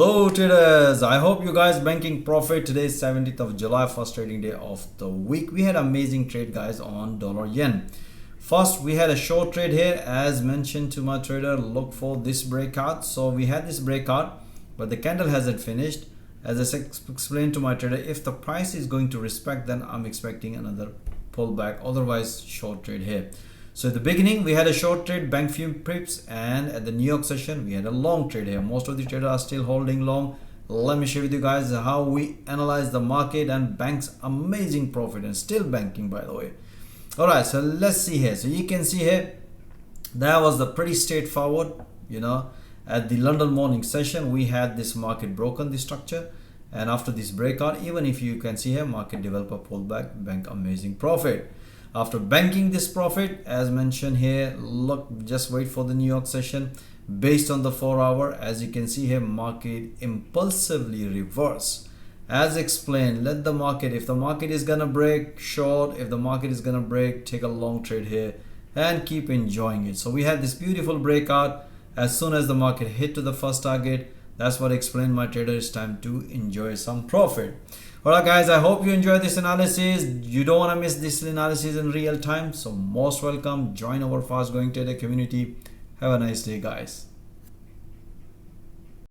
Hello traders, I hope you guys banking profit. Today is 17th of July, first trading day of the week. We had amazing trade guys on dollar yen. First we had a short trade here. As mentioned to my trader, look for this breakout. So we had this breakout, but the candle hasn't finished. As I explained to my trader, if the price is going to respect, then I'm expecting another pullback, otherwise short trade here. So at the beginning we had a short trade, bank few pips, and at the New York session we had a long trade here. Most of the traders are still holding long. Let me share with you guys how we analyze the market and banks amazing profit and still banking, by the way. All right, so let's see here. So you can see here that was the pretty straightforward. At the London morning session we had this market broken the structure, and after this breakout, even if you can see here, market developer pullback, bank amazing profit. After banking this profit, as mentioned here, look, just wait for the New York session. Based on the 4-hour, as you can see here, market impulsively reverse. As explained, let the market, if the market is gonna break, short. If the market is gonna break, take a long trade here and keep enjoying it. So we had this beautiful breakout. As soon as the market hit to the first target, that's what I explained my trader, it's time to enjoy some profit. Alright guys, I hope you enjoyed this analysis. You don't want to miss this analysis in real time, so most welcome. Join our fast growing trader community. Have a nice day guys.